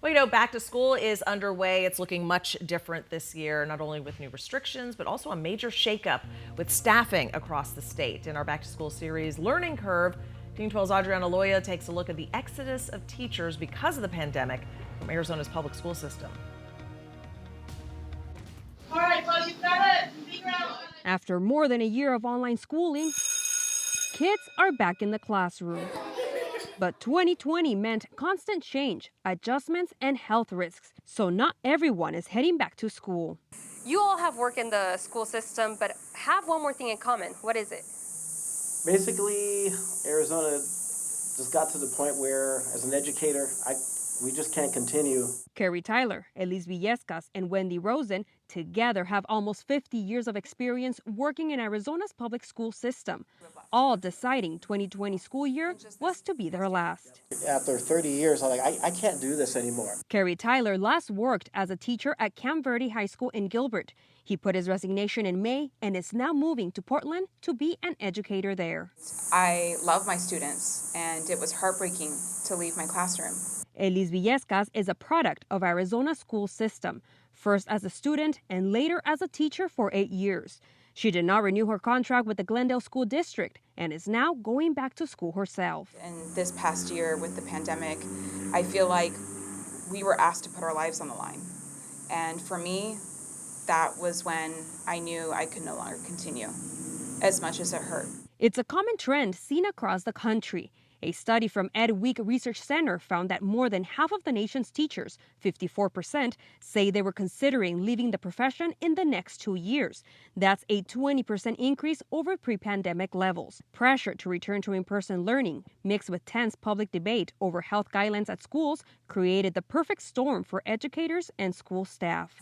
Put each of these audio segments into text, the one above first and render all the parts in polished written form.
Well, you know, back to school is underway. It's looking much different this year, not only with new restrictions, but also a major shakeup with staffing across the state. In our back to school series, Learning Curve, Teen 12's Adriana Loya takes a look at the exodus of teachers because of the pandemic from Arizona's public school system. All right, well, you've got to figure out. After more than a year of online schooling, kids are back in the classroom. But 2020 meant constant change, adjustments, and health risks. So not everyone is heading back to school. You all have worked in the school system, but have one more thing in common. What is it? Basically, Arizona just got to the point where, as an educator, we just can't continue. Carrie Tyler, Elise Villescas, and Wendy Rosen together have almost 50 years of experience working in Arizona's public school system, all deciding 2020 school year was to be their last. After 30 years, I'm like, I can't do this anymore. Carrie Tyler last worked as a teacher at Camp Verde High School in Gilbert. He put his resignation in May and is now moving to Portland to be an educator there. I love my students, and it was heartbreaking to leave my classroom. Elise Villescas is a product of Arizona's school system, first as a student and later as a teacher for 8 years. She did not renew her contract with the Glendale School District and is now going back to school herself. And this past year with the pandemic, I feel like we were asked to put our lives on the line. And for me, that was when I knew I could no longer continue, as much as it hurt. It's a common trend seen across the country. A study from Ed Week Research Center found that more than half of the nation's teachers, 54%, say they were considering leaving the profession in the next 2 years. That's a 20% increase over pre-pandemic levels. Pressure to return to in-person learning, mixed with tense public debate over health guidelines at schools, created the perfect storm for educators and school staff.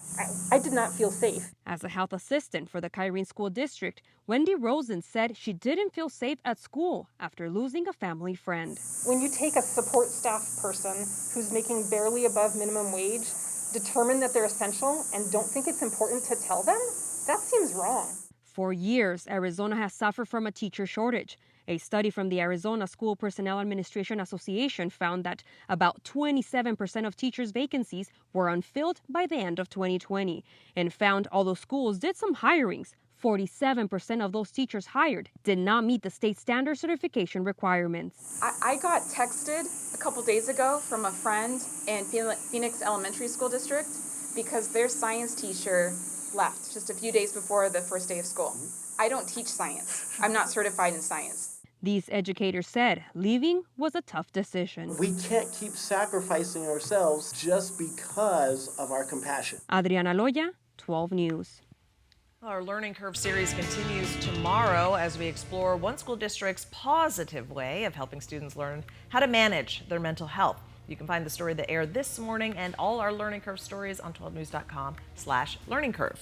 I did not feel safe. As a health assistant for the Kyrene School District, Wendy Rosen said she didn't feel safe at school after losing a family friend. When you take a support staff person who's making barely above minimum wage, determine that they're essential, and don't think it's important to tell them, that seems wrong. For years, Arizona has suffered from a teacher shortage. A study from the Arizona School Personnel Administration Association found that about 27% of teachers' vacancies were unfilled by the end of 2020, and found although schools did some hirings, 47% of those teachers hired did not meet the state standard certification requirements. I got texted a couple days ago from a friend in Phoenix Elementary School District because their science teacher left just a few days before the first day of school. I don't teach science. I'm not certified in science. These educators said leaving was a tough decision. We can't keep sacrificing ourselves just because of our compassion. Adriana Loya, 12 News. Our Learning Curve series continues tomorrow as we explore one school district's positive way of helping students learn how to manage their mental health. You can find the story that aired this morning and all our Learning Curve stories on 12news.com/learningcurve.